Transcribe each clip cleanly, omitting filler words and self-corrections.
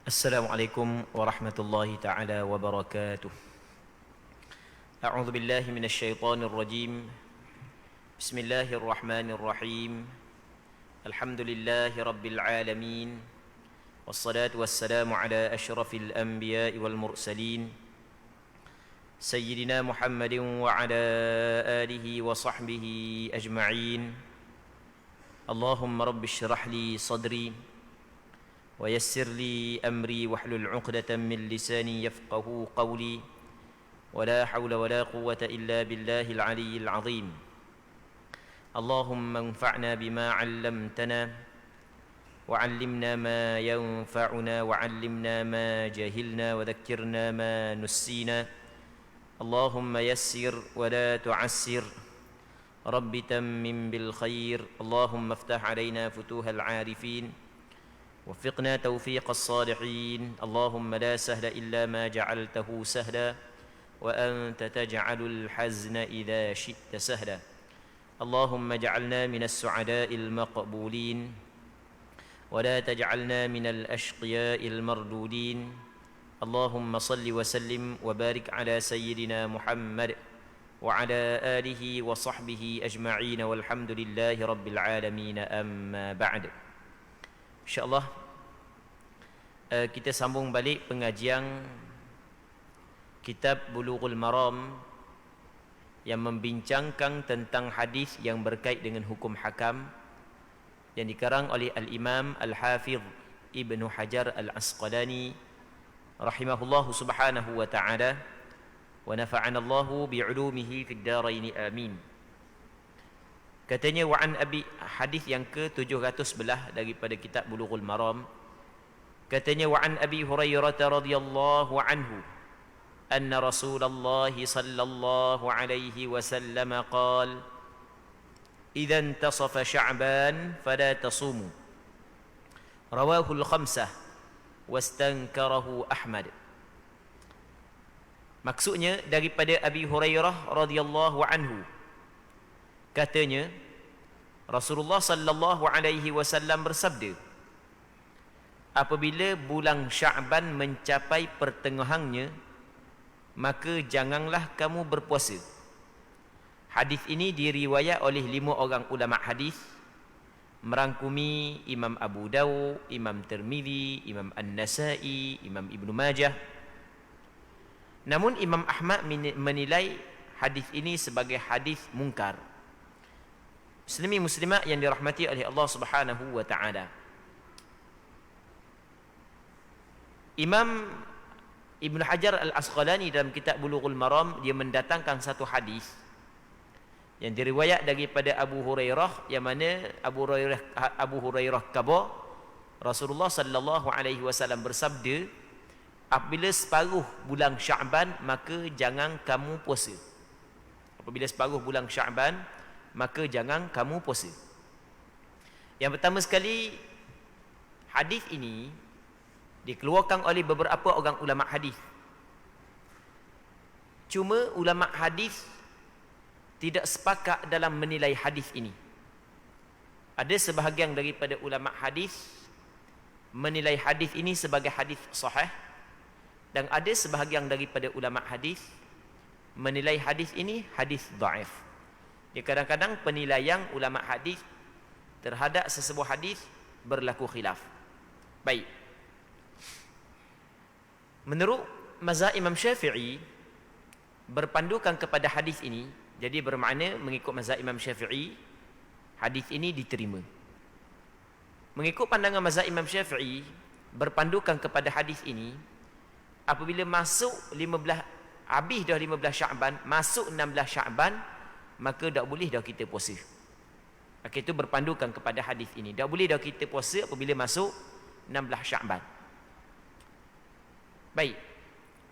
السلام عليكم ورحمة الله تعالى وبركاته. أعوذ بالله من الشيطان الرجيم. بسم الله الرحمن الرحيم. الحمد لله رب العالمين، والصلاة والسلام على أشرف الأنبياء والمرسلين سيدنا محمد وعلى آله وصحبه أجمعين. اللهم رب اشرح لي صدري ويسر لي أمري واحلل عقدة من لساني يفقه قولي، ولا حول ولا قوة إلا بالله العلي العظيم. اللهم انفعنا بما علمتنا وعلمنا ما ينفعنا وعلمنا ما جهلنا وذكرنا ما نسينا. اللهم يسر ولا تعسر، رب تمم بالخير. اللهم افتح علينا فتوح العارفين، وفقنا توفيق الصالحين. اللهم لا سهل إلا ما جعلته سهلا، وأنت تجعل الحزن إذا شئت سهلا. اللهم اجعلنا من السعداء المقبولين، ولا تجعلنا من الأشقياء المردودين. اللهم صل وسلم وبارك على سيدنا محمد وعلى آله وصحبه أجمعين، والحمد لله رب العالمين. أما بعد، InsyaAllah kita sambung balik pengajian kitab Bulughul Maram yang membincangkan tentang hadis yang berkait dengan hukum hakam yang dikarang oleh Al-Imam Al-Hafidh Ibnu Hajar Al-Asqalani rahimahullahu subhanahu wa ta'ala, wa nafa'ana Allahu bi'ulumihi fid darain amin. Katanya wa'an Abi, hadis yang ke-711 daripada kitab Bulughul Maram. Katanya wa'an Abi Hurairah radhiyallahu anhu anna Rasulullah sallallahu alaihi wasallam qala idza intasafa Sya'ban fala tasumu. Rawahu al-khamsah wastankarahu Ahmad. Maksudnya daripada Abi Hurairah radhiyallahu anhu, katanya Rasulullah sallallahu alaihi wasallam bersabda, apabila bulan Sya'ban mencapai pertengahannya, maka janganlah kamu berpuasa. Hadis ini diriwayat oleh 5 orang ulama hadis, merangkumi Imam Abu Dawud, Imam Tirmizi, Imam An-Nasa'i, Imam Ibnu Majah. Namun Imam Ahmad menilai hadis ini sebagai hadis mungkar. Muslimi muslimat yang dirahmati oleh Allah Subhanahu wa taala, Imam Ibnu Hajar Al-Asqalani dalam kitab Bulughul Maram dia mendatangkan satu hadis yang diriwayat daripada Abu Hurairah, yang mana Abu Hurairah khabar Rasulullah sallallahu alaihi wasallam bersabda, apabila separuh bulan Sya'ban maka jangan kamu puasa. Apabila separuh bulan Sya'ban maka jangan kamu puasa. Yang pertama sekali, hadis ini dikeluarkan oleh beberapa orang ulama hadis. Cuma ulama hadis tidak sepakat dalam menilai hadis ini. Ada sebahagian daripada ulama hadis menilai hadis ini sebagai hadis sahih, dan ada sebahagian daripada ulama hadis menilai hadis ini hadis dhaif. Dia kadang-kadang penilaian ulama hadis terhadap sesebuah hadis berlaku khilaf. Baik. Menurut mazhab Imam Syafi'i, berpandukan kepada hadis ini, jadi bermakna mengikut mazhab Imam Syafi'i, hadis ini diterima. Mengikut pandangan mazhab Imam Syafi'i, berpandukan kepada hadis ini, apabila masuk 15, habis dah 15 Sya'ban, masuk 16 Sya'ban, maka tak boleh dah kita puasa. Maka itu berpandukan kepada hadis ini. Tak boleh dah kita puasa apabila masuk 16 Sya'ban. Baik.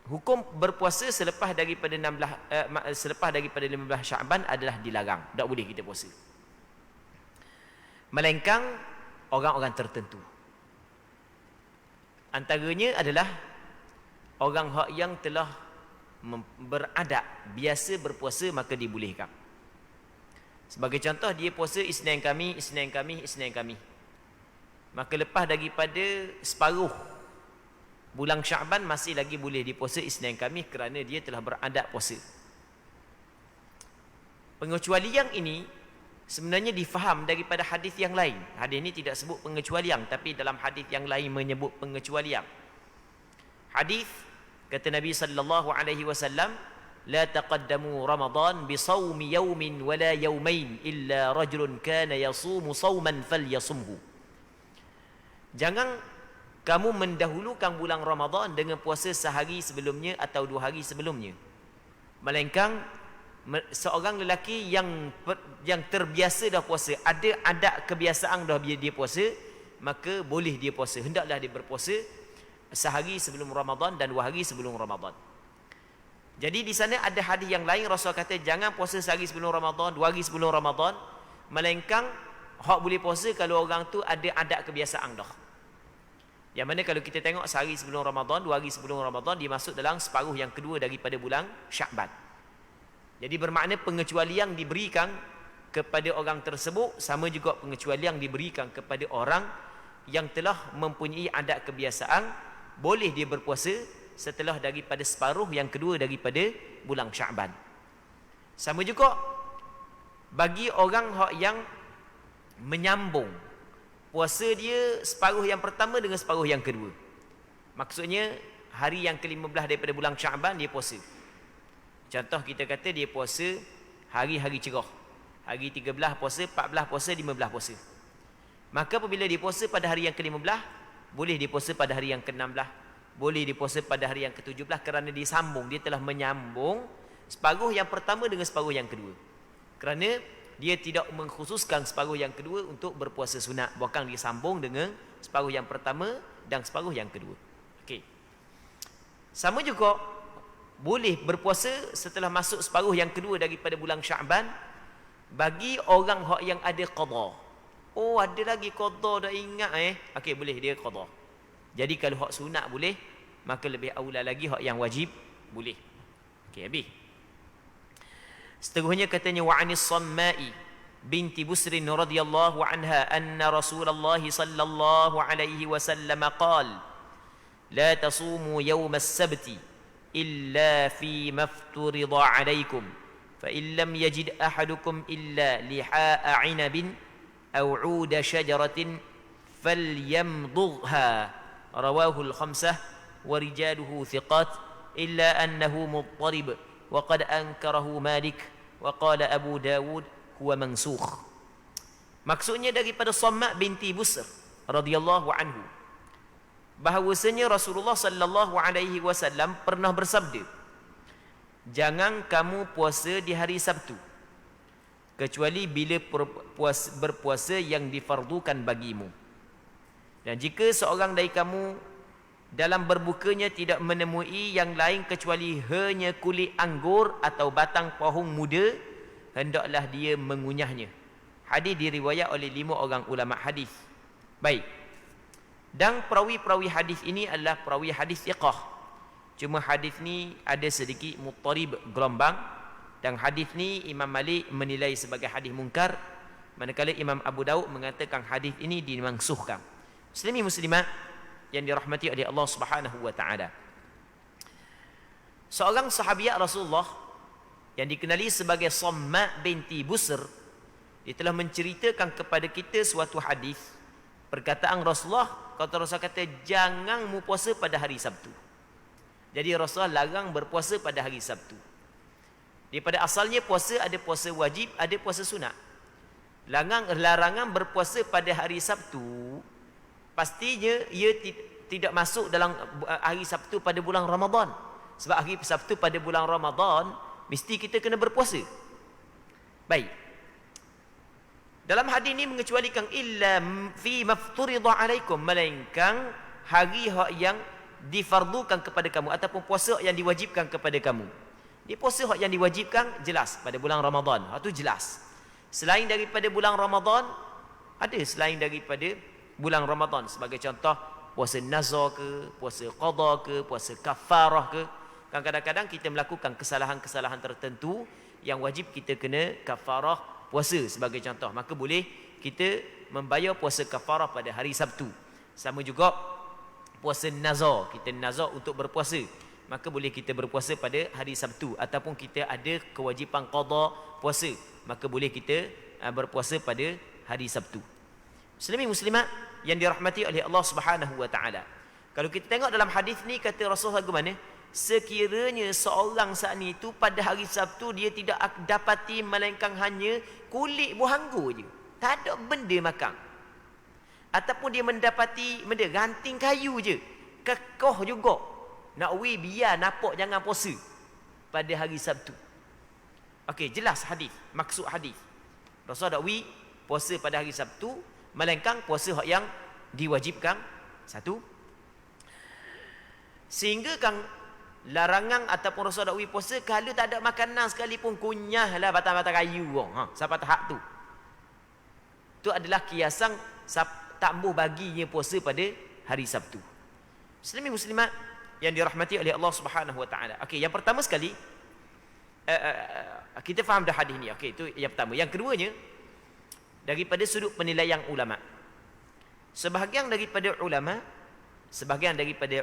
Hukum berpuasa selepas daripada 15 Sya'ban adalah dilarang. Tak boleh kita puasa. Melainkan orang-orang tertentu. Antaranya adalah orang yang telah beradab biasa berpuasa, maka dibolehkan. Sebagai contoh, dia puasa Isnin Khamis. Maka lepas daripada separuh bulan Syaban masih lagi boleh dipuasa Isnin Khamis kerana dia telah beradat puasa. Pengecualian ini sebenarnya difaham daripada hadis yang lain. Hadis ini tidak sebut pengecualian, tapi dalam hadis yang lain menyebut pengecualian. Hadis kata Nabi sallallahu alaihi wasallam, la taqaddamu Ramadan bi shaumi yawmin wala yawmain illa rajulun kana yasumu shauman falyasumhu. Jangan kamu mendahulukan bulan Ramadan dengan puasa sehari sebelumnya atau 2 hari sebelumnya. Melainkan seorang lelaki yang terbiasa dah puasa, ada adat kebiasaan dah dia puasa, maka boleh dia puasa. Hendaklah dia berpuasa sehari sebelum Ramadan dan 2 hari sebelum Ramadan. Jadi di sana ada hadis yang lain, Rasul kata jangan puasa sehari sebelum Ramadan, 2 hari sebelum Ramadan, melainkan hak boleh puasa kalau orang tu ada adat kebiasaan dah. Yang mana kalau kita tengok sehari sebelum Ramadan, 2 hari sebelum Ramadan, dia masuk dalam separuh yang kedua daripada bulan Sya'ban. Jadi bermakna pengecualian diberikan kepada orang tersebut sama juga pengecualian diberikan kepada orang yang telah mempunyai adat kebiasaan, boleh dia berpuasa setelah daripada separuh yang kedua daripada bulan Sya'ban. Sama juga bagi orang yang menyambung puasa dia separuh yang pertama dengan separuh yang kedua. Maksudnya hari yang ke-15 daripada bulan Sya'ban dia puasa. Contoh kita kata dia puasa hari-hari cerah. Hari 13 puasa, 14 puasa, 15 puasa. Maka apabila dia puasa pada hari yang ke-15, boleh dia puasa pada hari yang ke-16, boleh dia puasa pada hari yang ke-17 kerana dia sambung, dia telah menyambung separuh yang pertama dengan separuh yang kedua. Kerana dia tidak mengkhususkan separuh yang kedua untuk berpuasa sunat, bahkan dia sambung dengan separuh yang pertama dan separuh yang kedua. Okey. Sama juga boleh berpuasa setelah masuk separuh yang kedua daripada bulan Sya'ban bagi orang yang ada qada. Oh, ada lagi qada dah ingat okey, boleh dia qada. Jadi kalau hak sunat boleh, maka lebih aula lagi hak yang wajib boleh. Okey, habis. Seterusnya katanya wa anis Samma'i binti Busrin radhiyallahu anha anna Rasulullah sallallahu alaihi wasallam qala la tasumu yawm as-sabti illa fi mafturida alaikum fa in lam yajid ahadukum illa liha'a 'inabin aw 'uda shajaratin falyamdugha rawahu al-khamsah wa rijaluhu thiqat illa annahu muttarib wa qad ankarahu Malik wa qala Abu Dawud huwa mansukh. Maksudnya daripada Samma' binti Busr radhiyallahu anhu bahawasanya Rasulullah sallallahu alaihi wasallam pernah bersabda, jangan kamu puasa di hari Sabtu kecuali bila berpuasa yang difardukan bagimu. Dan jika seorang dari kamu dalam berbukanya tidak menemui yang lain kecuali hanya kulit anggur atau batang pohon muda, hendaklah dia mengunyahnya. Hadis diriwayat oleh 5 orang ulama hadis. Baik. Dan perawi-perawi hadis ini adalah perawi hadis thiqah. Cuma hadis ni ada sedikit muttarib, gelombang, dan hadis ni Imam Malik menilai sebagai hadis munkar, manakala Imam Abu Daud mengatakan hadis ini dimansuhkan. Muslimin muslimat yang dirahmati oleh Allah Subhanahu wa taala. Seorang sahabiat Rasulullah yang dikenali sebagai Samma' binti Busr, dia telah menceritakan kepada kita suatu hadis perkataan Rasulullah. Kata Rasul kata jangan mu puasa pada hari Sabtu. Jadi Rasulullah larang berpuasa pada hari Sabtu. Daripada asalnya puasa ada puasa wajib, ada puasa sunat. Larangan berpuasa pada hari Sabtu pastinya ia tidak masuk dalam hari Sabtu pada bulan Ramadan. Sebab hari Sabtu pada bulan Ramadan mesti kita kena berpuasa. Baik. Dalam hadis ini mengecualikan illa fi mafturida alaikum, melainkan hari yang difardukan kepada kamu ataupun puasa yang diwajibkan kepada kamu. Dia puasa yang diwajibkan jelas pada bulan Ramadan. Itu jelas. Selain daripada bulan Ramadan, ada selain daripada bulan Ramadan, sebagai contoh puasa nazar ke, puasa qada ke, puasa kafarah ke. Kadang-kadang kita melakukan kesalahan-kesalahan tertentu yang wajib kita kena kafarah puasa sebagai contoh, maka boleh kita membayar puasa kafarah pada hari Sabtu. Sama juga puasa nazar, kita nazar untuk berpuasa, maka boleh kita berpuasa pada hari Sabtu. Ataupun kita ada kewajipan qada puasa, maka boleh kita berpuasa pada hari Sabtu. Muslimin muslimat yang dirahmati oleh Allah Subhanahu wa taala. Kalau kita tengok dalam hadis ni, kata Rasulullah bagaimana? Sekiranya seorang saat itu pada hari Sabtu dia tidak dapati melainkan hanya kulit buah anggur je, tak ada benda makan. Ataupun dia mendapati benda ranting kayu je, kekoh juga, nak biar nampak jangan puasa pada hari Sabtu. Okey, jelas hadis, maksud hadis. Rasul dak puasa pada hari Sabtu, melainkan puasa yang diwajibkan satu. Sehingga kan larangan ataupun Rasul dak puasa kalau tak ada makanan sekalipun, kunyahlah batang-batang kayu sampai tahap tu. Itu adalah kiasan tambuh baginya puasa pada hari Sabtu. Muslimin muslimat yang dirahmati oleh Allah Subhanahu wa taala. Okey, yang pertama sekali kita faham dah hadis ni. Okey, itu yang pertama. Yang keduanya, daripada sudut penilaian ulama. Sebahagian daripada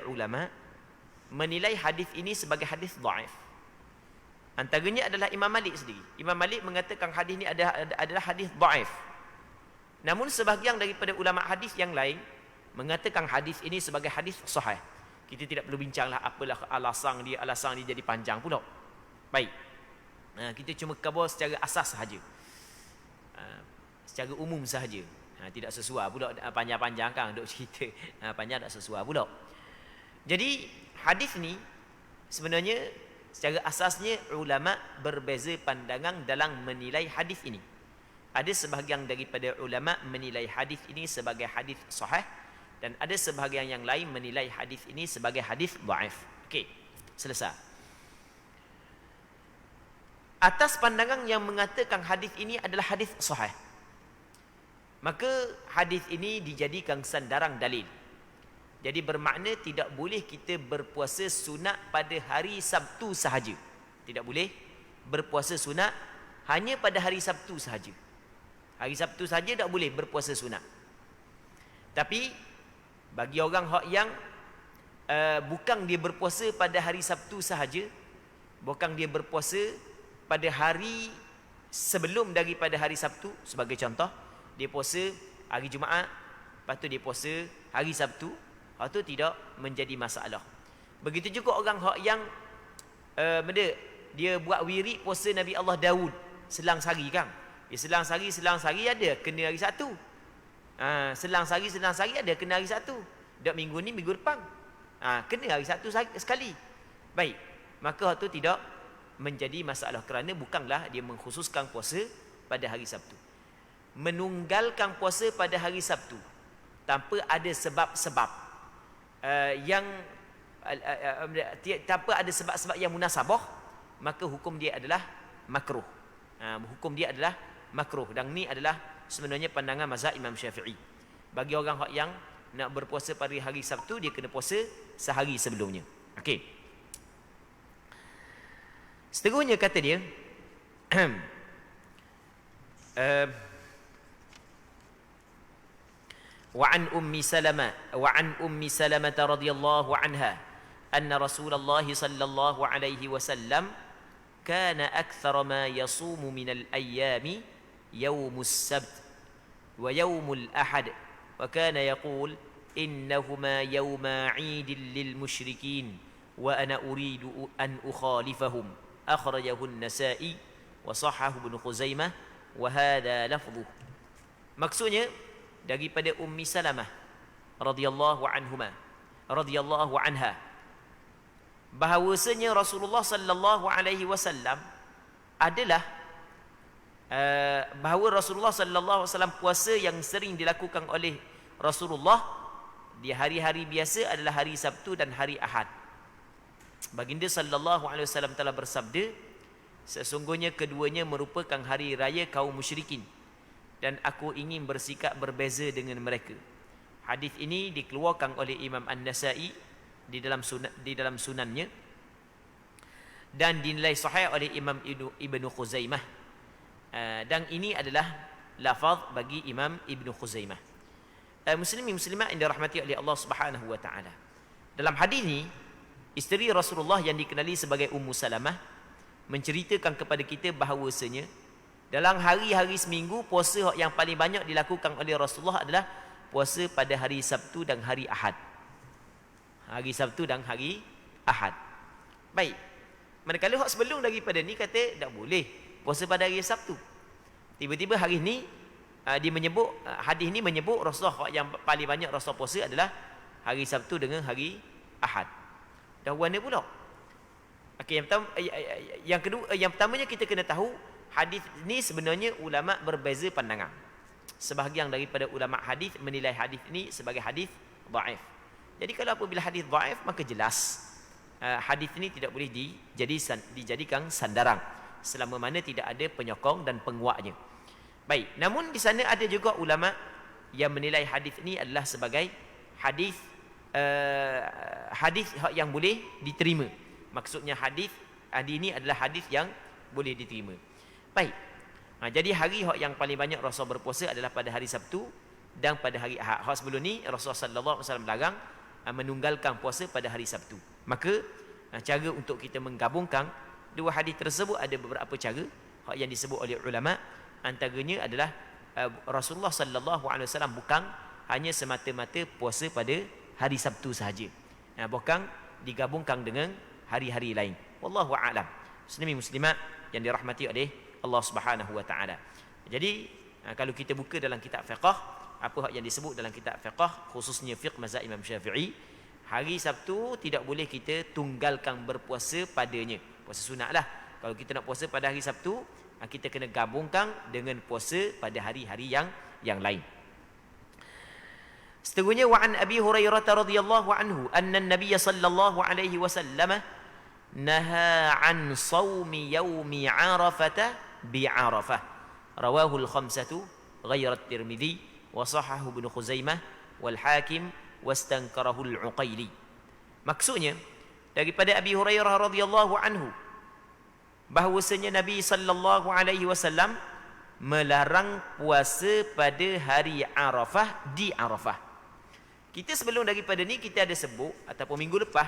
ulama menilai hadis ini sebagai hadis dhaif. Antaranya adalah Imam Malik sendiri. Imam Malik mengatakan hadis ini adalah hadis dhaif. Namun sebahagian daripada ulama hadis yang lain mengatakan hadis ini sebagai hadis sahih. Kita tidak perlu bincanglah apalah alasan dia jadi panjang pula. Baik. Kita cuma khabar secara asas sahaja. Secara umum sahaja. Tidak sesuai pula panjang-panjang kan duk cerita. Panjang tak sesuai pula. Jadi hadis ni sebenarnya secara asasnya ulama berbeza pandangan dalam menilai hadis ini. Ada sebahagian daripada ulama menilai hadis ini sebagai hadis sahih, dan ada sebahagian yang lain menilai hadis ini sebagai hadis dhaif. Okey, selesai. Atas pandangan yang mengatakan hadis ini adalah hadis sahih, maka hadis ini dijadikan sandaran dalil. Jadi bermakna tidak boleh kita berpuasa sunat pada hari Sabtu sahaja. Tidak boleh berpuasa sunat hanya pada hari Sabtu sahaja. Hari Sabtu saja tak boleh berpuasa sunat. Tapi bagi orang yang bukan dia berpuasa pada hari Sabtu sahaja, bukan dia berpuasa pada hari sebelum daripada hari Sabtu, sebagai contoh, dia puasa hari Jumaat, lepas tu dia puasa hari Sabtu, itu tidak menjadi masalah. Begitu juga orang yang dia buat wirid puasa Nabi Allah Daud selang sehari kan. Selang sehari ada kena hari Sabtu. Selang sehari ada kena hari Sabtu. Dak minggu ni, minggu depan. Kena hari Sabtu sekali. Baik. Maka itu tidak menjadi masalah kerana bukanlah dia mengkhususkan puasa pada hari Sabtu. Menunggalkan puasa pada hari Sabtu tanpa ada sebab-sebab tanpa ada sebab-sebab yang munasabah, maka hukum dia adalah makruh. Hukum dia adalah makruh, dan ni adalah sebenarnya pandangan mazhab Imam Syafi'i. Bagi orang yang nak berpuasa pada hari Sabtu, dia kena puasa sehari sebelumnya. Okey. Seterusnya kata dia وعن أم سلمة رضي الله عنها أن رسول الله صلى الله عليه وسلم كان أكثر ما يصوم من الأيام يوم السبت ويوم الأحد وكان يقول إنهما يوم عيد للمشركين وأنا أريد أن أخالفهم أخرجه النسائي وصححه ابن خزيمة وهذا لفظه. Maksudnya daripada Ummi Salamah radhiyallahu anha bahawasanya Rasulullah sallallahu alaihi wasallam adalah bahawa Rasulullah sallallahu alaihi wasallam puasa yang sering dilakukan oleh Rasulullah di hari-hari biasa adalah hari Sabtu dan hari Ahad. Baginda sallallahu alaihi wasallam telah bersabda, sesungguhnya keduanya merupakan hari raya kaum musyrikin dan aku ingin bersikap berbeza dengan mereka. Hadis ini dikeluarkan oleh Imam An-Nasa'i di dalam sunannya dan dinilai sahih oleh Imam Ibnu Khuzaimah. Dan ini adalah lafaz bagi Imam Ibnu Khuzaimah. Muslimin muslimat yang dirahmati oleh Allah Subhanahu wa taala. Dalam hadis ni, isteri Rasulullah yang dikenali sebagai Ummu Salamah menceritakan kepada kita bahawasanya dalam hari-hari seminggu, puasa yang paling banyak dilakukan oleh Rasulullah adalah puasa pada hari Sabtu dan hari Ahad. Hari Sabtu dan hari Ahad. Baik. Manakala hak sebelum daripada ni kata tak boleh puasa pada hari Sabtu. Tiba-tiba hari ni dia menyebut, hadis ni menyebut Rasulullah yang paling banyak Rasulullah puasa adalah hari Sabtu dengan hari Ahad. Dah warna pula. Okey, yang kedua, yang pertamanya kita kena tahu hadis ni sebenarnya ulama berbeza pandangan. Sebahagian daripada ulama hadis menilai hadis ini sebagai hadis dhaif. Jadi kalau apabila hadis dhaif, maka jelas hadis ini tidak boleh dijadikan sandaran selama mana tidak ada penyokong dan penguatnya. Baik, namun di sana ada juga ulama yang menilai hadis ini adalah sebagai hadis yang boleh diterima. Maksudnya hadis ini adalah hadis yang boleh diterima. Baik. Jadi hari yang paling banyak Rasul berpuasa adalah pada hari Sabtu dan pada hari Ahad. Sebelum ni Rasulullah sallallahu alaihi wasallam larang menunggalkan puasa pada hari Sabtu. Maka cara untuk kita menggabungkan dua hadis tersebut ada beberapa cara yang disebut oleh ulama. Antaranya adalah Rasulullah sallallahu alaihi wasallam bukan hanya semata-mata puasa pada hari Sabtu sahaja. Bukan digabungkan dengan hari-hari lain. Wallahu a'lam. Muslimin muslimat yang dirahmati oleh Allah Subhanahu wa taala. Jadi kalau kita buka dalam kitab fiqh, apa yang disebut dalam kitab fiqh, khususnya fiqh mazhab Imam Syafi'i, hari Sabtu tidak boleh kita tunggalkan berpuasa padanya. Puasa sunatlah. Kalau kita nak puasa pada hari Sabtu, kita kena gabungkan dengan puasa pada hari-hari yang lain. Seterusnya wa an Abi Hurairah radhiyallahu anhu anna an-nabiy sallallahu alaihi wasallam naha an shaumi yaumi Arafah bi Arafah. Rawahu al-khamsatu ghayra at-Tirmidzi wa sahahu Ibnu Khuzaimah wal Hakim wastankarahu al-Uqaili. Maksudnya daripada Abi Hurairah radhiyallahu anhu bahwasanya Nabi sallallahu alaihi wasallam melarang puasa pada hari Arafah di Arafah. Kita sebelum daripada ni kita ada sebut ataupun minggu lepas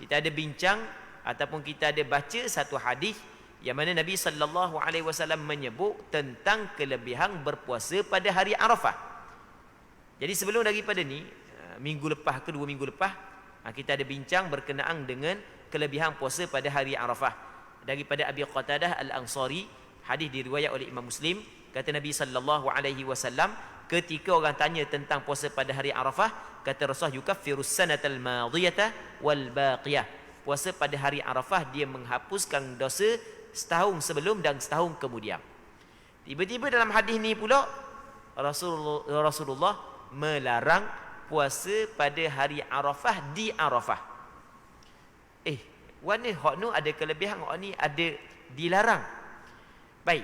kita ada bincang ataupun kita ada baca satu hadis yang mana Nabi sallallahu alaihi wasallam menyebut tentang kelebihan berpuasa pada hari Arafah. Jadi sebelum daripada ni minggu lepas ke 2 minggu lepas kita ada bincang berkenaan dengan kelebihan puasa pada hari Arafah. Daripada Abi Qatadah Al-Ansari, hadis diriwayat oleh Imam Muslim, kata Nabi sallallahu alaihi wasallam ketika orang tanya tentang puasa pada hari Arafah, kata Rasulullah yukaffirus sanatal madiyata wal baqiyah. Puasa pada hari Arafah dia menghapuskan dosa setahun sebelum dan setahun kemudian. Tiba-tiba dalam hadis ni pula Rasulullah melarang puasa pada hari Arafah di Arafah. Warna hak nu ada kelebihan, hak ni ada dilarang. Baik.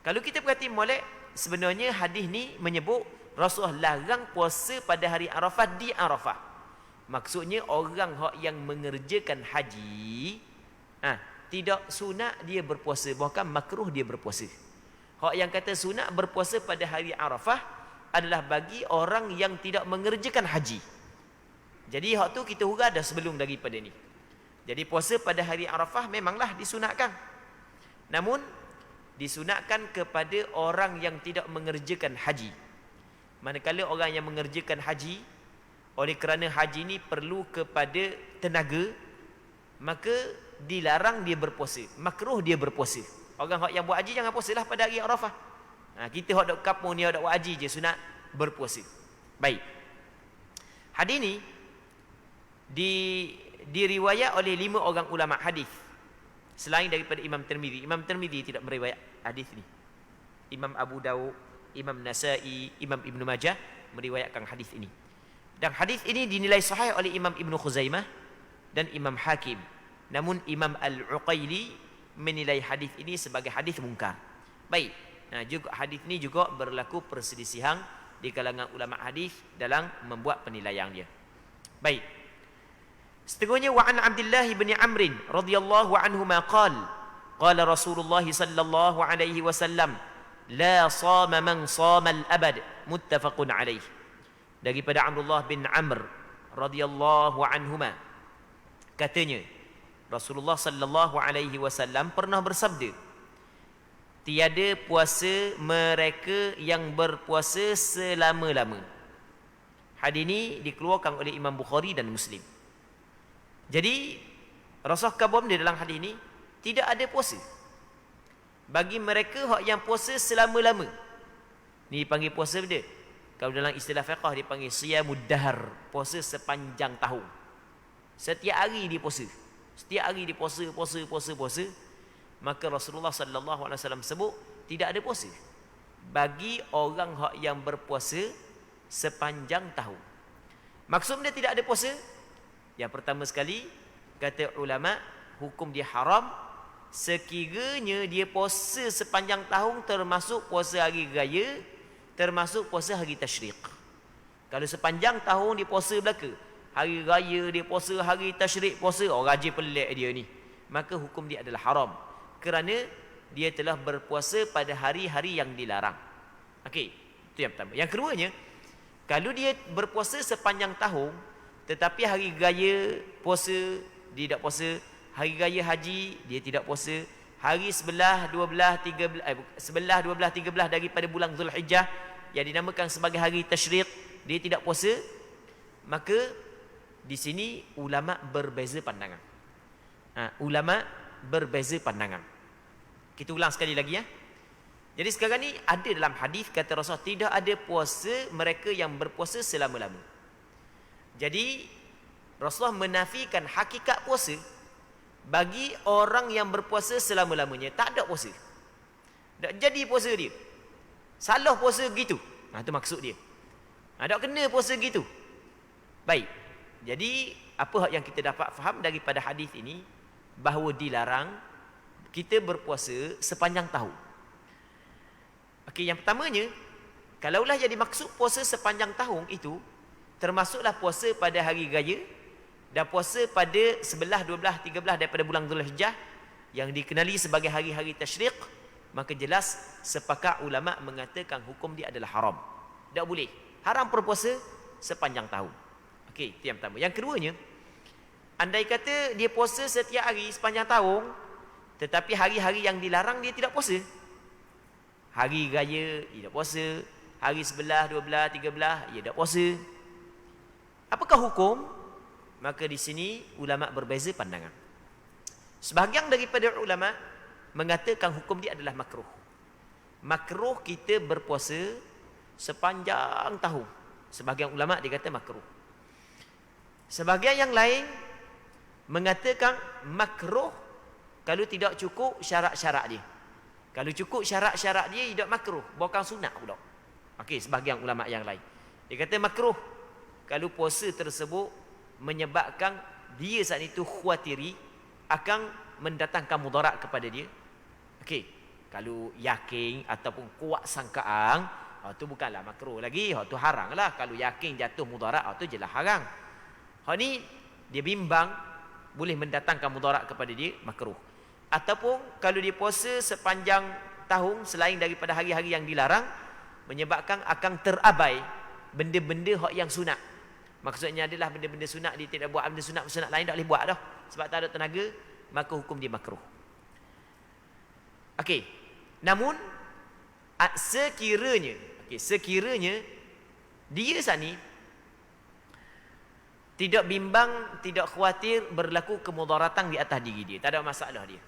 Kalau kita perhati molek, sebenarnya hadis ni menyebut Rasulullah larang puasa pada hari Arafah di Arafah. Maksudnya orang hak yang mengerjakan haji, tidak sunat dia berpuasa, bahkan makruh dia berpuasa. Hak yang kata sunat berpuasa pada hari Arafah adalah bagi orang yang tidak mengerjakan haji. Jadi hak tu kita hurah dah sebelum daripada ni. Jadi puasa pada hari Arafah memanglah disunatkan. Namun disunatkan kepada orang yang tidak mengerjakan haji. Manakala orang yang mengerjakan haji, oleh kerana haji ni perlu kepada tenaga, maka dilarang dia berpuasa, makruh dia berpuasa. Orang yang buat haji jangan puasalah pada hari Arafah. Kita hak dok kampung ni hak dok buat haji je sunat berpuasa. Baik. Hadis ni diriwayat oleh 5 orang ulama hadis selain daripada Imam Tirmidzi. Imam Tirmidzi tidak meriwayat hadis ni. Imam Abu Dawud, Imam Nasa'i, Imam Ibnu Majah meriwayatkan hadis ini. Dan hadis ini dinilai sahih oleh Imam Ibnu Khuzaimah dan Imam Hakim. Namun Imam Al-Uqaili menilai hadis ini sebagai hadis mungkar. Baik. Juga hadis ini juga berlaku perselisihan di kalangan ulama hadis dalam membuat penilaian dia. Baik. Seterusnya wa an Abdullah bin Amr radhiyallahu anhuma qala Rasulullah sallallahu alaihi wasallam la sama man sama al-abad muttafaqun alaih. Daripada Abdullah bin Amr radhiyallahu anhuma, katanya Rasulullah sallallahu alaihi wasallam pernah bersabda, tiada puasa mereka yang berpuasa selama-lama. Hadis ini dikeluarkan oleh Imam Bukhari dan Muslim. Jadi Rasulullah kabum di dalam hadis ini tidak ada puasa bagi mereka yang puasa selama-lama. Ni dipanggil puasa dia. Kalau dalam istilah fiqh dipanggil siyamud dahr, puasa sepanjang tahun. Setiap hari dia puasa. Setiap hari dia puasa. Maka Rasulullah sallallahu alaihi wasallam sebut tidak ada puasa bagi orang yang berpuasa sepanjang tahun. Maksud dia tidak ada puasa, yang pertama sekali kata ulama, hukum dia haram sekiranya dia puasa sepanjang tahun, termasuk puasa hari raya, termasuk puasa hari tasyrik. Kalau sepanjang tahun dia puasa belaka, hari raya dia puasa, hari tasyrik puasa, rajin pelik dia ni, maka hukum dia adalah haram kerana dia telah berpuasa pada hari-hari yang dilarang. Okey, itu yang pertama. Yang keduanya, kalau dia berpuasa sepanjang tahun tetapi hari raya puasa dia tidak puasa, hari raya haji dia tidak puasa, hari 11, 12, 13 daripada bulan Zulhijjah yang dinamakan sebagai hari tasyrik dia tidak puasa, maka di sini ulama berbeza pandangan. Ulama berbeza pandangan. Kita ulang sekali lagi ya. Jadi sekarang ni ada dalam hadis kata Rasul tidak ada puasa mereka yang berpuasa selama-lama. Jadi Rasulullah menafikan hakikat puasa bagi orang yang berpuasa selama-lamanya. Tak ada puasa. Tak jadi puasa dia. Salah puasa gitu. Itu maksud dia. Tak kena puasa gitu. Baik. Jadi apa yang kita dapat faham daripada hadis ini, bahawa dilarang kita berpuasa sepanjang tahun. Okey, yang pertamanya, kalaulah jadi maksud puasa sepanjang tahun itu termasuklah puasa pada hari raya dan puasa pada 11, 12, 13 daripada bulan Zulhijjah yang dikenali sebagai hari-hari tasyrik, maka jelas sepakat ulama mengatakan hukum dia adalah haram. Tak boleh. Haram berpuasa sepanjang tahun. Okey, itu yang pertama. Yang keduanya, andai kata dia puasa setiap hari sepanjang tahun, tetapi hari-hari yang dilarang dia tidak puasa. Hari raya dia tak puasa, hari 11, 12, 13 dia tak puasa. Apakah hukum? Maka di sini ulama berbeza pandangan. Sebahagian daripada ulama mengatakan hukum dia adalah makruh. Makruh kita berpuasa sepanjang tahun. Sebahagian ulama dia kata makruh. Sebahagian yang lain mengatakan makruh kalau tidak cukup syarat-syarat dia. Kalau cukup syarat-syarat dia tidak makruh, bukan sunat pula. Okey, sebahagian ulama yang lain dia kata makruh kalau puasa tersebut menyebabkan dia saat itu khawatiri akan mendatangkan mudarat kepada dia. Okey, kalau yakin ataupun kuat sangkaan, itu bukanlah makruh lagi, itu haram lah. Kalau yakin jatuh mudarat, itu jelas haram. Ni dia bimbang boleh mendatangkan mudarat kepada dia, makruh. Ataupun kalau dia puasa sepanjang tahun selain daripada hari-hari yang dilarang, menyebabkan akan terabai benda-benda yang sunat. Maksudnya adalah benda-benda sunat dia tidak buat, benda sunat lain tak boleh buat dah sebab tak ada tenaga, maka hukum dia makruh. Okey. Namun sekiranya dia saat ni tidak bimbang, tidak khawatir berlaku kemudaratan di atas diri dia, tak ada masalah dia.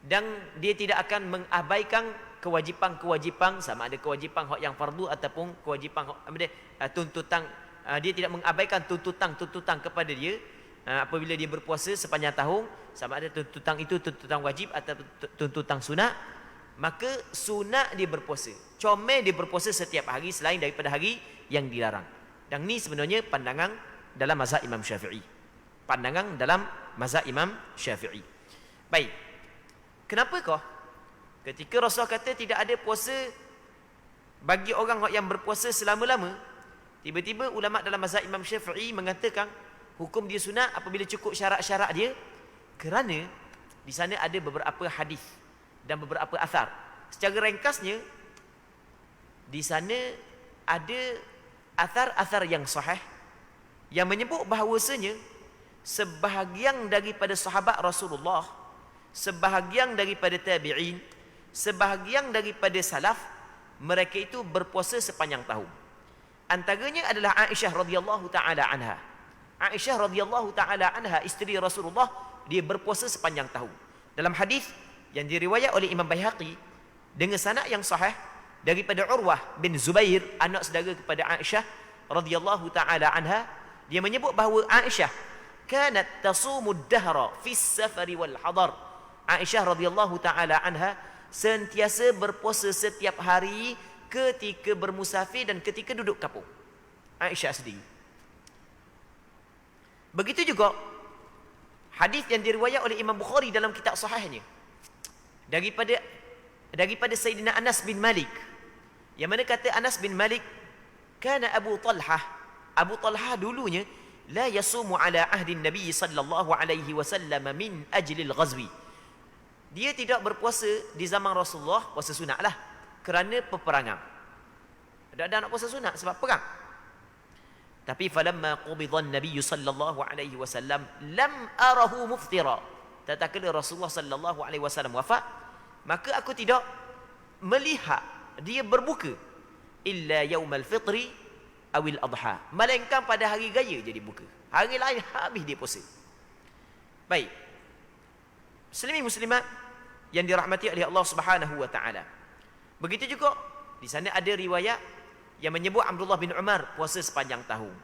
Dan dia tidak akan mengabaikan kewajipan-kewajipan, sama ada kewajipan hak yang fardu ataupun kewajipan tuntutan, dia tidak mengabaikan tuntutan kepada dia apabila dia berpuasa sepanjang tahun, sama ada tuntutan itu tuntutan wajib atau tuntutan sunat, maka sunat dia berpuasa. Comel dia berpuasa setiap hari selain daripada hari yang dilarang. Dan ni sebenarnya pandangan dalam mazhab Imam Syafi'i. Pandangan dalam mazhab Imam Syafi'i. Baik. Kenapakah ketika Rasulullah kata tidak ada puasa bagi orang yang berpuasa selama-lama, tiba-tiba ulama dalam mazhab Imam Syafi'i mengatakan hukum dia sunat apabila cukup syarat-syarat dia, kerana di sana ada beberapa hadis dan beberapa athar. Secara ringkasnya, di sana ada athar-athar yang sahih yang menyebut bahawasanya sebahagian daripada sahabat Rasulullah, sebahagian daripada tabi'in, sebahagian daripada salaf, mereka itu berpuasa sepanjang tahun. Antaranya adalah Aisyah radhiyallahu taala anha. Aisyah radhiyallahu taala anha, isteri Rasulullah, dia berpuasa sepanjang tahun. Dalam hadis yang diriwayat oleh Imam Baihaqi dengan sanad yang sahih daripada Urwah bin Zubair, anak saudara kepada Aisyah radhiyallahu taala anha, dia menyebut bahawa Aisyah kanat tasumud dahra fis safari wal hadar. Aisyah radhiyallahu taala anha sentiasa berpuasa setiap hari ketika bermusafir dan ketika duduk kampung. Aisyah sendiri. Begitu juga hadis yang diriwayat oleh Imam Bukhari dalam kitab sahihnya daripada Sayyidina Anas bin Malik, yang mana kata Anas bin Malik, kana Abu Talhah dulunya la yasumu ala ahdi Nabi sallallahu alaihi wasallam min ajli al-ghazwi. Dia tidak berpuasa di zaman Rasulullah, puasa sunat lah, kerana peperangan. Ada nak puasa sunat sebab perang. Tapi falamma qubidha an-nabiy sallallahu alaihi wasallam lam arahu muftira. Tatkala Rasulullah sallallahu alaihi wasallam wafat, maka aku tidak melihat dia berbuka illa yaumal fitri awil adha, melainkan pada hari raya jadi buka, hari lain habis dia puasa. Baik, muslimin muslimat yang dirahmati oleh Allah Subhanahu wa taala, begitu juga di sana ada riwayat yang menyebut Abdullah bin Umar puasa sepanjang tahun,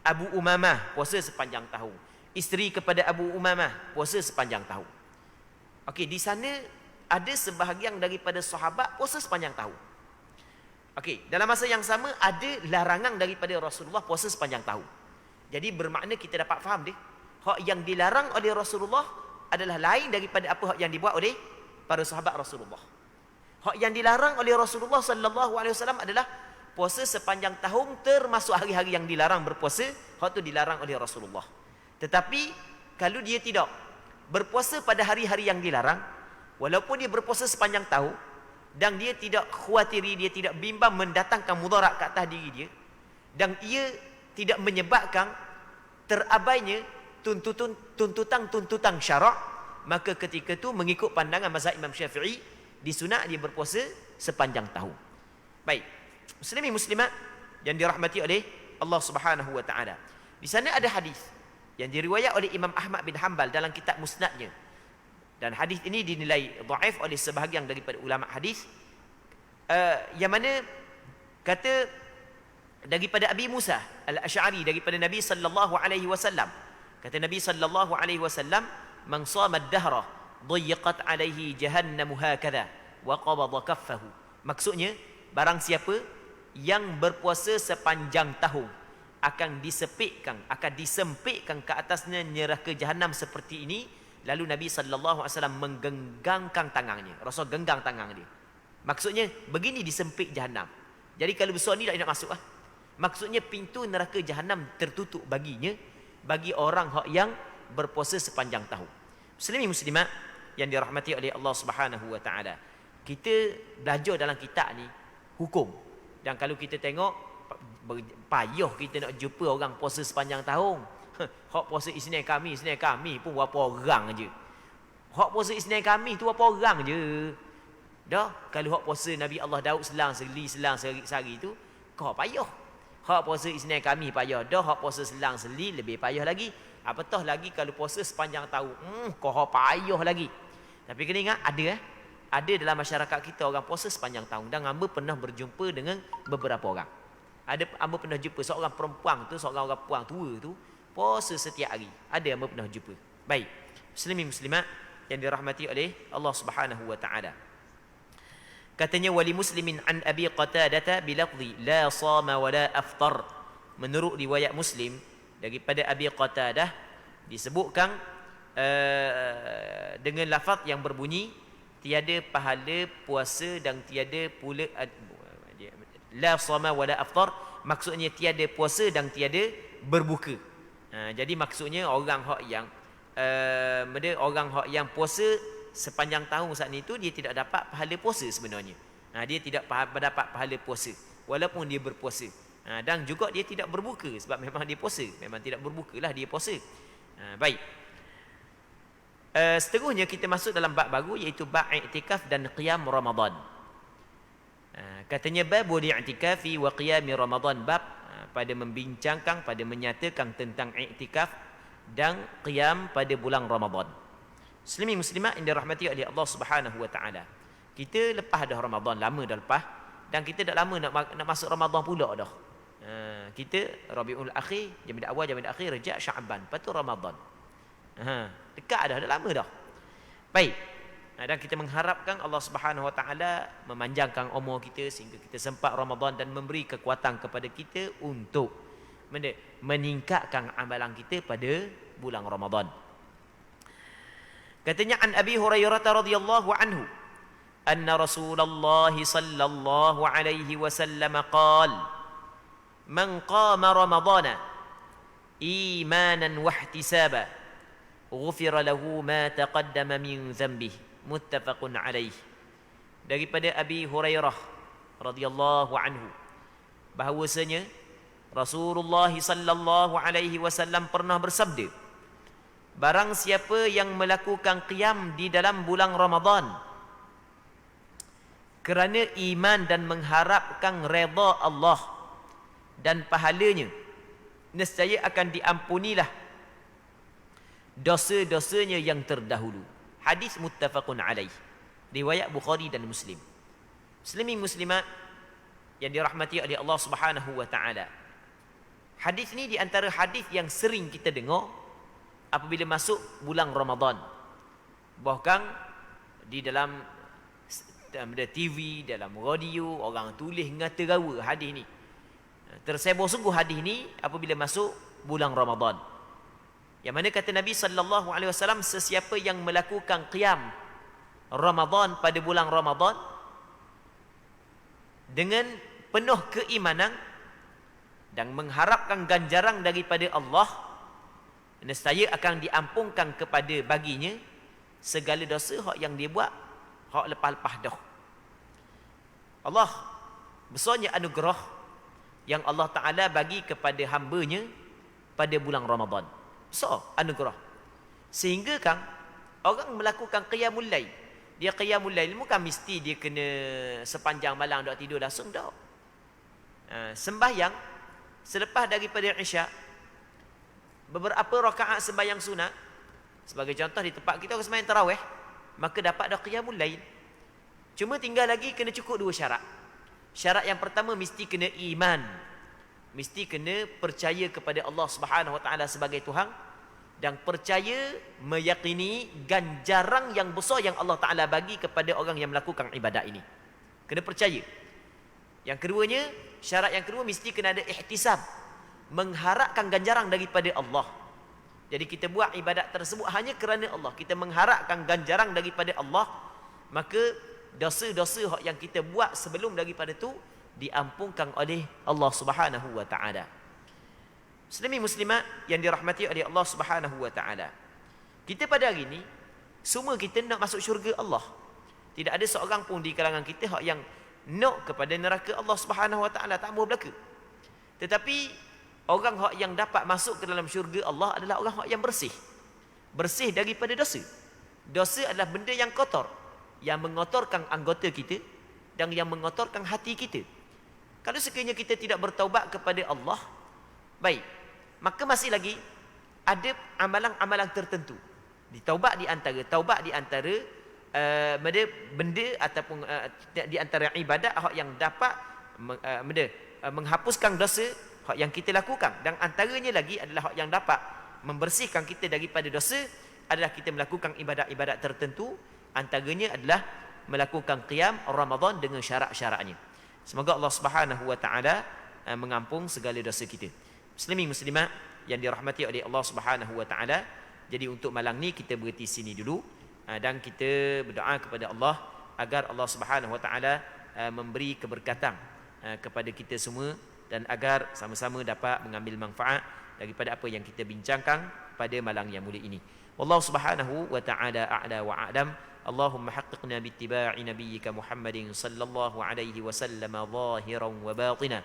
Abu Umamah puasa sepanjang tahun, isteri kepada Abu Umamah puasa sepanjang tahun. Okey, di sana ada sebahagian daripada sahabat puasa sepanjang tahun. Okey, dalam masa yang sama ada larangan daripada Rasulullah puasa sepanjang tahun. Jadi bermakna kita dapat faham dia, hak yang dilarang oleh Rasulullah adalah lain daripada apa hak yang dibuat oleh para sahabat Rasulullah. Hak yang dilarang oleh Rasulullah sallallahu alaihi wasallam adalah puasa sepanjang tahun, termasuk hari-hari yang dilarang berpuasa, hak tu dilarang oleh Rasulullah. Tetapi kalau dia tidak berpuasa pada hari-hari yang dilarang, walaupun dia berpuasa sepanjang tahun, dan dia tidak khawatiri, dia tidak bimbang mendatangkan mudarat ke atas diri dia, dan ia tidak menyebabkan terabainya tuntutan syarak, maka ketika itu mengikut pandangan mazhab Imam Syafi'i, disunat dia berpuasa sepanjang tahun. Baik, muslimin muslimat yang dirahmati oleh Allah Subhanahu wa taala, di sana ada hadis yang diriwayat oleh Imam Ahmad bin Hanbal dalam kitab Musnadnya, dan hadis ini dinilai dhaif oleh sebahagian daripada ulama hadis, yang mana kata daripada Abi Musa Al-Asy'ari daripada Nabi sallallahu alaihi wasallam, kata Nabi sallallahu alaihi wasallam, man shama ad-dahra dhayyaqat alaihi jahannam hakadha wa qabada kaffahu. Maksudnya barang siapa yang berpuasa sepanjang tahun akan disempitkan ke atasnya neraka jahanam seperti ini. Lalu Nabi sallallahu alaihi wasallam menggenggangkan tangannya. Rasul genggam tangan dia. Maksudnya begini disempit jahanam. Jadi kalau besar ni tak nak masuk lah. Maksudnya pintu neraka jahanam tertutup baginya, bagi orang yang berpuasa sepanjang tahun. Muslimin muslimat yang dirahmati oleh Allah Subhanahu wa taala, kita belajar dalam kitab ni hukum, dan kalau kita tengok payah kita nak jumpa orang puasa sepanjang tahun. Hak puasa Isnin kami pun berapa orang je. Hak puasa Isnin kami tu berapa orang je. Dah, kalau hak puasa Nabi Allah Daud selang sehari tu, kau payah. Hak puasa Isnin kami payah dah, hak puasa selang seli lebih payah lagi. Apatah lagi kalau puasa sepanjang tahun, kau hak payah lagi. Tapi kena ingat ada dalam masyarakat kita orang puasa sepanjang tahun, dan hamba pernah berjumpa dengan beberapa orang. Hamba pernah jumpa seorang perempuan tu, seorang orang puang tua tu puasa setiap hari. Ada hamba pernah jumpa. Baik, muslimin muslimat yang dirahmati oleh Allah Subhanahu wa taala. Katanya wali muslimin an Abi Qatadah bilafzi la sama wa la aftar. Menurut riwayat Muslim daripada Abi Qatadah disebutkan dengan lafaz yang berbunyi tiada pahala puasa dan tiada pula la sama wa la aftar, maksudnya tiada puasa dan tiada berbuka. Jadi maksudnya orang yang puasa sepanjang tahun saat itu, dia tidak dapat pahala puasa sebenarnya. Dia tidak dapat pahala puasa walaupun dia berpuasa. Dan juga dia tidak berbuka sebab memang dia puasa. Memang tidak berbukalah dia puasa. Baik. Seterusnya kita masuk dalam bab baru iaitu bab i'tikaf dan qiyam Ramadan. Katanya babul i'tikafi wa qiyam Ramadan, bab pada membincangkan, pada menyatakan tentang i'tikaf dan qiyam pada bulan Ramadan. Muslimin muslimat yang dirahmati oleh Allah Subhanahu wa taala. Kita lepas dah Ramadan, lama dah lepas, dan kita dah lama nak masuk Ramadan pula dah. Kita Rabiul Akhir, Jamadil Awal, Jamadil Akhir, Rejab, Sya'ban, lepas tu Ramadan. Dekat dah lama dah. Baik. Dan kita mengharapkan Allah Subhanahu wa taala memanjangkan umur kita sehingga kita sempat Ramadan dan memberi kekuatan kepada kita untuk meningkatkan amalan kita pada bulan Ramadan. Katanya an Abi Hurairah radhiyallahu anhu anna Rasulullah sallallahu alaihi wasallam qala man qama Ramadana imanan wa ihtisaba ghufira lahu ma taqaddama min dhanbihi, muttafaqun alaih. Daripada Abi Hurairah radhiyallahu anhu bahawasanya Rasulullah sallallahu alaihi wasallam pernah bersabda, barang siapa yang melakukan qiyam di dalam bulan Ramadan kerana iman dan mengharapkan redha Allah dan pahalanya, nescaya akan diampunilah dosa-dosanya yang terdahulu. Hadis muttafaqun alaih, riwayat Bukhari dan Muslim. Muslimin muslimat yang dirahmati oleh Allah Subhanahu wa taala. Hadis ni di antara hadis yang sering kita dengar apabila masuk bulan Ramadan. Bahkan di dalam TV, dalam radio, orang tulis ngata-gawa hadis ni. Tersebar sungguh hadis ni apabila masuk bulan Ramadan. Yang mana kata Nabi sallallahu alaihi wasallam, sesiapa yang melakukan qiyam Ramadan pada bulan Ramadan dengan penuh keimanan dan mengharapkan ganjaran daripada Allah, nescaya akan diampunkan kepada baginya segala dosa hak yang dia buat hak lepas-lepas dah. Allah besarnya anugerah yang Allah Ta'ala bagi kepada hamba-Nya pada bulan Ramadan. Besar anugerah. Sehingga kan orang melakukan qiyamul lail. Dia qiyamul lail bukan mesti dia kena sepanjang malam dok tidur langsung dak. Sembahyang selepas daripada Isyak, beberapa rakaat sembahyang sunat, sebagai contoh di tempat kita orang sembahyang tarawih, maka dapat dah qiyamul lail. Cuma tinggal lagi kena cukup dua syarat. Syarat yang pertama mesti kena iman, mesti kena percaya kepada Allah Subhanahu wa taala sebagai Tuhan dan percaya meyakini ganjaran yang besar yang Allah Taala bagi kepada orang yang melakukan ibadat ini. Kena percaya. Yang keduanya, syarat yang kedua mesti kena ada ihtisab, mengharapkan ganjaran daripada Allah. Jadi kita buat ibadat tersebut hanya kerana Allah, kita mengharapkan ganjaran daripada Allah, maka dosa-dosa yang kita buat sebelum daripada itu diampunkan oleh Allah Subhanahu wa taala. Muslimin muslimat yang dirahmati oleh Allah Subhanahu wa taala. Kita pada hari ini semua kita nak masuk syurga Allah. Tidak ada seorang pun di kalangan kita yang nak kepada neraka Allah Subhanahu wa taala, tak mahu belaka. Tetapi orang yang dapat masuk ke dalam syurga Allah adalah orang yang bersih. Bersih daripada dosa. Dosa adalah benda yang kotor, yang mengotorkan anggota kita dan yang mengotorkan hati kita. Kalau sekiranya kita tidak bertaubat kepada Allah, baik, maka masih lagi ada amalan-amalan tertentu. Taubat di antara benda ataupun di antara ibadat yang dapat menghapuskan dosa yang kita lakukan, dan antaranya lagi adalah yang dapat membersihkan kita daripada dosa adalah kita melakukan ibadat-ibadat tertentu. Antaranya adalah melakukan qiyam Ramadan dengan syarat-syaratnya. Semoga Allah Subhanahu wa taala mengampung segala dosa kita. Muslimin muslimat yang dirahmati oleh Allah Subhanahu wa taala. Jadi untuk malam ni kita berhenti sini dulu dan kita berdoa kepada Allah agar Allah Subhanahu wa taala memberi keberkatan kepada kita semua dan agar sama-sama dapat mengambil manfaat daripada apa yang kita bincangkan pada malam yang mulia ini. Wallahu Subhanahu wa taala a'la wa a'lam. Allahumma haqqiqna bittiba'i nabiyyika Muhammadin sallallahu alaihi wasallam zahiran wa batina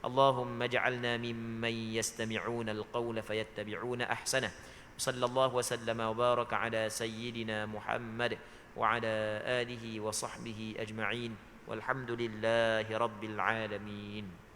اللهم اجعلنا ممن يستمعون القول فيتبعون أحسنه. صلى الله وسلم وبارك على سيدنا محمد وعلى آله وصحبه أجمعين والحمد لله رب العالمين.